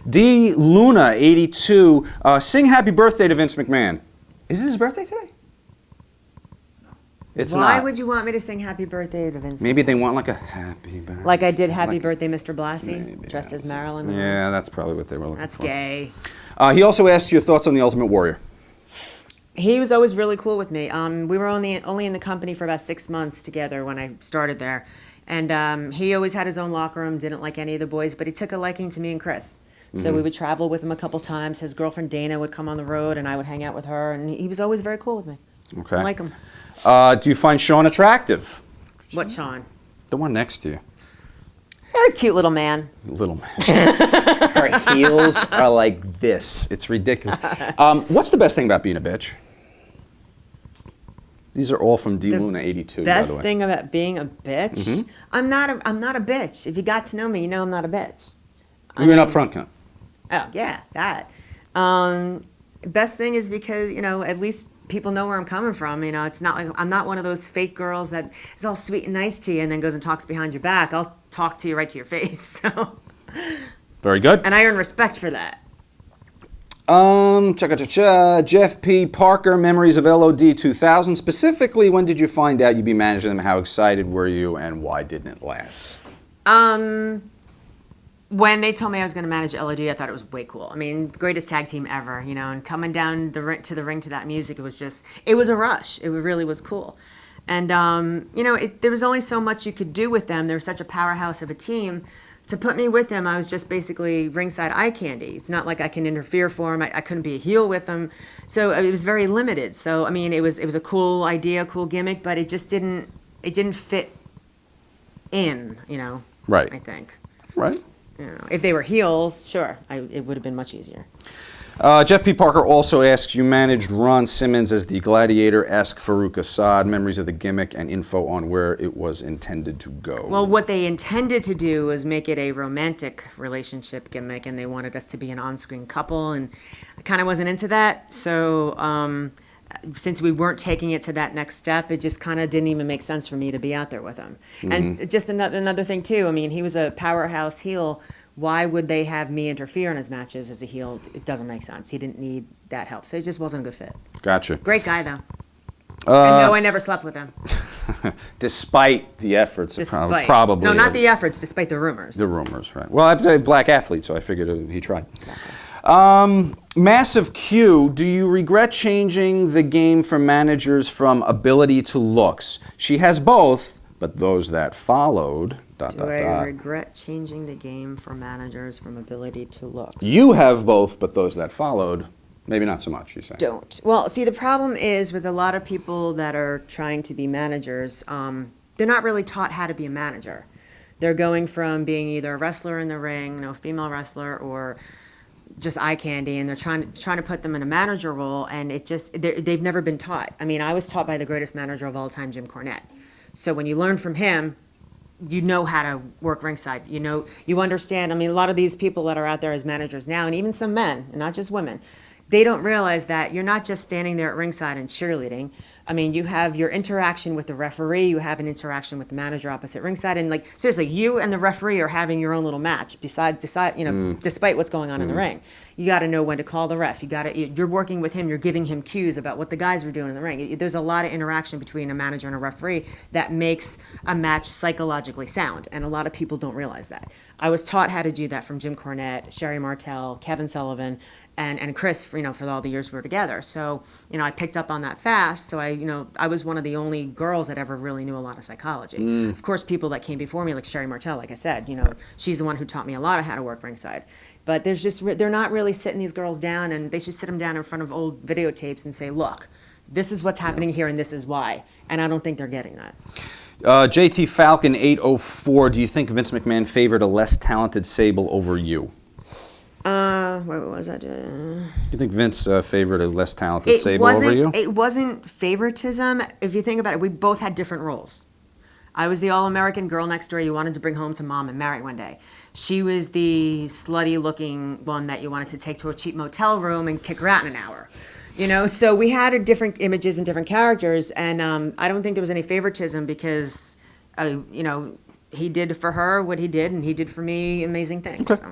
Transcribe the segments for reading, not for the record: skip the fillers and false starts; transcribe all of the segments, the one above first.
D. Luna, 82. Sing happy birthday to Vince McMahon. Is it his birthday today? It's Why not. would you want me to sing happy birthday to Vince? Maybe they want like a happy birthday. Like I did Happy Birthday, Mr. Blassie, Maybe, dressed as Marilyn. Yeah, that's probably what they were looking That's for. gay. He also asked your thoughts on the Ultimate Warrior. He was always really cool with me. We were only in the company for about 6 months together when I started there. And he always had his own locker room, didn't like any of the boys, but he took a liking to me and Chris. So we would travel with him a couple times. His girlfriend Dana would come on the road and I would hang out with her. And he was always very cool with me. Okay. I like him. Do you find Sean attractive? What, Sean? The one next to you. You're a cute little man. Little man. Her heels are like this. It's ridiculous. What's the best thing about being a bitch? These are all from D. Luna 82, by the Best way. thing about being a bitch? I'm not a bitch. If you got to know me, you know I'm not a bitch. You're an upfront cunt. Oh, yeah, that. Best thing is because, at least people know where I'm coming from. It's not like I'm not one of those fake girls that is all sweet and nice to you and then goes and talks behind your back. I'll talk to you right to your face. So. Very good. And I earn respect for that. Jeff P. Parker, memories of LOD 2000. Specifically, when did you find out you'd be managing them? How excited were you, and why didn't it last? When they told me I was going to manage LOD, I thought it was way cool. I mean, greatest tag team ever, and coming down the ring to that music, it was a rush. It really was cool. And, there was only so much you could do with them. They were such a powerhouse of a team. To put me with them, I was just basically ringside eye candy. It's not like I can interfere for them. I couldn't be a heel with them. So it was very limited. So, I mean, it was a cool idea, cool gimmick, but it just didn't fit in, Right. I think. Right. If they were heels, sure, it would have been much easier. Jeff P. Parker also asks, you managed Ron Simmons as the Gladiator-esque Farouk Assad, memories of the gimmick and info on where it was intended to go. Well, what they intended to do was make it a romantic relationship gimmick, and they wanted us to be an on-screen couple, and I kind of wasn't into that. So since we weren't taking it to that next step, it just kind of didn't even make sense for me to be out there with him. And just another thing, too, I mean, he was a powerhouse heel. Why would they have me interfere in his matches as a heel? It doesn't make sense. He didn't need that help. So it just wasn't a good fit. Gotcha. Great guy, though. And no, I never slept with him. Despite the efforts. Probably. No, not the efforts, despite the rumors. The rumors, right. Well, I'm a black athlete, so I figured he tried. Exactly. Massive Q, do you regret changing the game for managers from ability to looks? She has both, but those that followed... Do I regret changing the game for managers from ability to looks? You have both, but those that followed, maybe not so much, you say. Don't. Well, see, the problem is with a lot of people that are trying to be managers, they're not really taught how to be a manager. They're going from being either a wrestler in the ring, female wrestler, or just eye candy, and they're trying to put them in a manager role, and they've never been taught. I mean, I was taught by the greatest manager of all time, Jim Cornette. So when you learn from him, you know how to work ringside. You understand. I mean, a lot of these people that are out there as managers now, and even some men, and not just women, they don't realize that you're not just standing there at ringside and cheerleading. I mean, you have your interaction with the referee, you have an interaction with the manager opposite ringside, and seriously, you and the referee are having your own little match. Despite what's going on in the ring, you got to know when to call the ref. You're working with him. You're giving him cues about what the guys are doing in the ring. There's a lot of interaction between a manager and a referee that makes a match psychologically sound, and a lot of people don't realize that. I was taught how to do that from Jim Cornette, Sherry Martel, Kevin Sullivan, and Chris, for all the years we were together. So, I picked up on that fast. So I was one of the only girls that ever really knew a lot of psychology. Of course, people that came before me, like Sherry Martel, like I said, she's the one who taught me a lot of how to work ringside. But they're not really sitting these girls down, and they should sit them down in front of old videotapes and say, look, this is what's happening here, and this is why. And I don't think they're getting that. JT Falcon 804, do you think Vince McMahon favored a less talented Sable over you? What was I doing? You think Vince favored a less talented Sable over you? It wasn't favoritism. If you think about it, we both had different roles. I was the all-American girl next door you wanted to bring home to mom and marry one day. She was the slutty-looking one that you wanted to take to a cheap motel room and kick her out in an hour. So we had different images and different characters, and I don't think there was any favoritism because, he did for her what he did, and he did for me amazing things. Okay.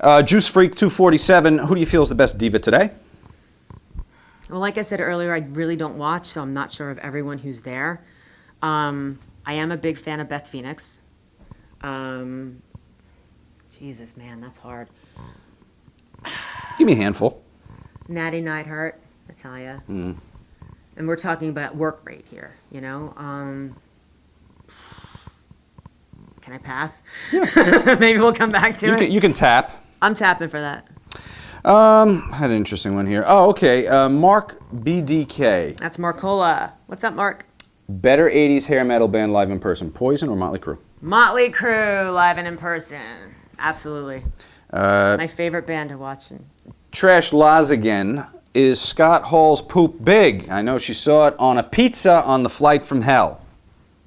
So. Juice Freak 247. Who do you feel is the best diva today? Well, like I said earlier, I really don't watch, so I'm not sure of everyone who's there. I am a big fan of Beth Phoenix. Jesus, man, that's hard. Give me a handful. Natty Neidhart, I tell ya. Mm. And we're talking about work rate here, you know. Can I pass? Yeah. Maybe we'll come back to it. You can tap. I'm tapping for that. I had an interesting one here. Oh, okay. Mark BDK. That's Marcola. What's up, Mark? Better 80s hair metal band live in person, Poison or Motley Crue? Motley Crue, live and in person. Absolutely. My favorite band to watch. Trash Lazigan. Is Scott Hall's poop big? I know she saw it on a pizza on the flight from hell.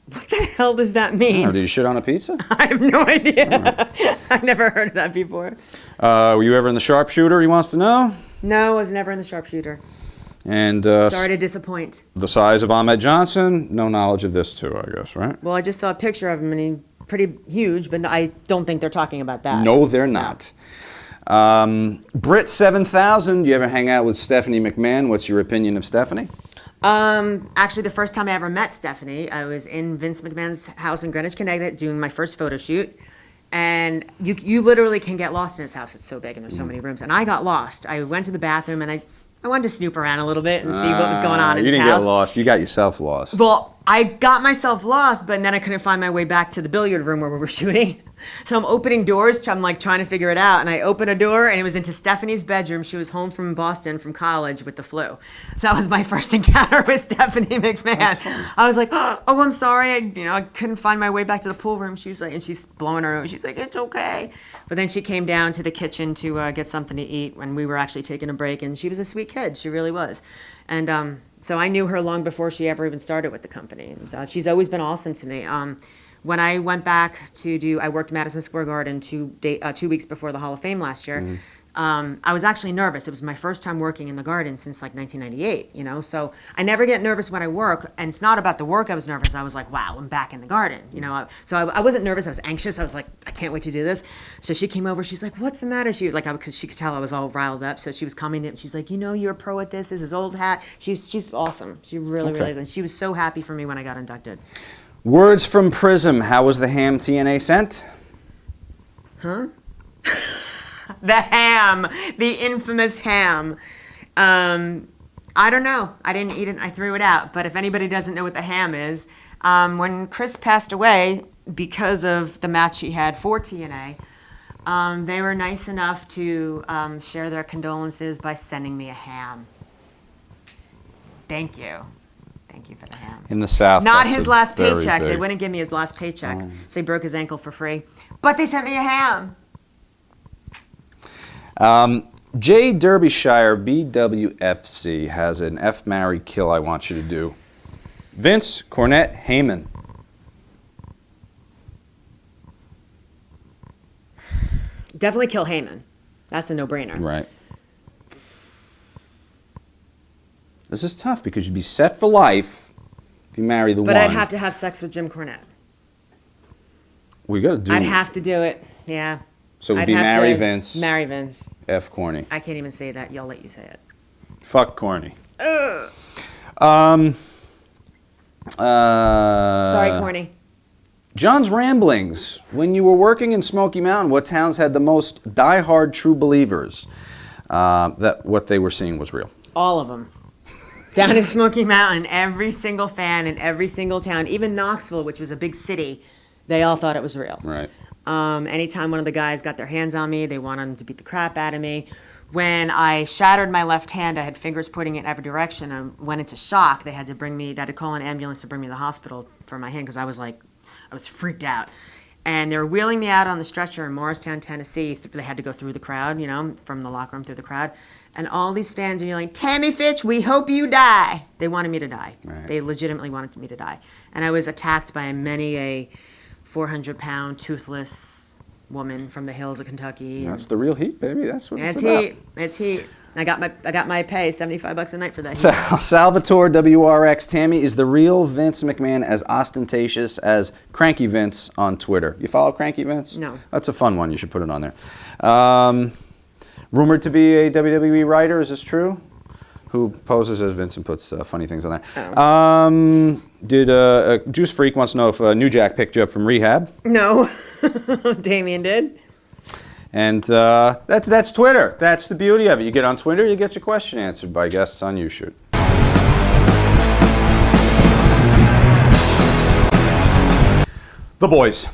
What the hell does that mean? Oh, did you shit on a pizza? I have no idea. I've never heard of that before. Were you ever in the sharpshooter, he wants to know? No, I was never in the sharpshooter. And Sorry to disappoint. the size of Ahmed Johnson? No knowledge of this too, I guess, right? Well, I just saw a picture of him, and he's pretty huge, but I don't think they're talking about that. No, they're not. Brit 7000, you ever hang out with Stephanie McMahon? What's your opinion of Stephanie? Actually, the first time I ever met Stephanie, I was in Vince McMahon's house in Greenwich, Connecticut, doing my first photo shoot. And you literally can get lost in his house. It's so big and there's so many rooms. And I got lost. I went to the bathroom and I wanted to snoop around a little bit and see what was going on in his house. You didn't get lost. You got yourself lost. Well, I got myself lost, but then I couldn't find my way back to the billiard room where we were shooting. So I'm opening doors. I'm like trying to figure it out. And I open a door and it was into Stephanie's bedroom. She was home from Boston from college with the flu. So that was my first encounter with Stephanie McMahon. I was like, oh, I'm sorry. I couldn't find my way back to the pool room. She was like, and she's blowing her nose. She's like, it's okay. But then she came down to the kitchen to get something to eat when we were actually taking a break. And she was a sweet kid. She really was. And so I knew her long before she ever even started with the company. And, she's always been awesome to me. When I went back I worked Madison Square Garden 2 weeks before the Hall of Fame last year. I was actually nervous. It was my first time working in the Garden since like 1998, So I never get nervous when I work, and it's not about the work I was nervous. I was like, wow, I'm back in the Garden, So I wasn't nervous. I was anxious. I was like, I can't wait to do this. So she came over. She's like, what's the matter? She because she could tell I was all riled up. So she was coming in. She's like, you're a pro at this. This is old hat. She's awesome. She really is. And she was so happy for me when I got inducted. Words from Prism. How was the ham TNA sent? Huh? The ham, the infamous ham. I don't know. I didn't eat it. I threw it out. But if anybody doesn't know what the ham is, when Chris passed away because of the match he had for TNA, they were nice enough to share their condolences by sending me a ham. Thank you. Thank you for the ham. In the South. Not his last very paycheck. big. They wouldn't give me his last paycheck. So he broke his ankle for free. But they sent me a ham. Jay Derbyshire BWFC has an F, marry, kill I want you to do. Vince, Cornette, Heyman. Definitely kill Heyman. That's a no-brainer. Right. This is tough because you'd be set for life if you marry the one. But I'd have to have sex with Jim Cornette. We got to do. I'd have to do it. Yeah. So it would I'd be have marry to Vince. Marry Vince. F corny. I can't even say that. Y'all let you say it. Fuck corny. Ugh. Sorry, corny. John's ramblings. When you were working in Smoky Mountain, what towns had the most diehard true believers that what they were seeing was real? All of them. Down in Smoky Mountain, every single fan in every single town, even Knoxville, which was a big city, they all thought it was real. Right. Anytime one of the guys got their hands on me, they wanted to beat the crap out of me. When I shattered my left hand, I had fingers pointing in every direction. I went into shock. They had to call an ambulance to bring me to the hospital for my hand because I was freaked out. And they were wheeling me out on the stretcher in Morristown, Tennessee. They had to go through the crowd, from the locker room through the crowd. And all these fans are yelling, Tammy Fitch, we hope you die. They wanted me to die. Right. They legitimately wanted me to die. And I was attacked by many a 400-pound, toothless woman from the hills of Kentucky. That's the real heat, baby. That's what it's It's about. heat. It's heat. I got my pay, $75 a night for that. Salvatore WRX, Tammy, is the real Vince McMahon as ostentatious as Cranky Vince on Twitter? You follow Cranky Vince? No. That's a fun one. You should put it on there. Rumored to be a WWE writer. Is this true? Who poses as Vince and puts funny things on there. Oh. Did Juice Freak wants to know if New Jack picked you up from rehab? No. Damien did. And that's Twitter. That's the beauty of it. You get on Twitter, you get your question answered by guests on YouShoot. The boys.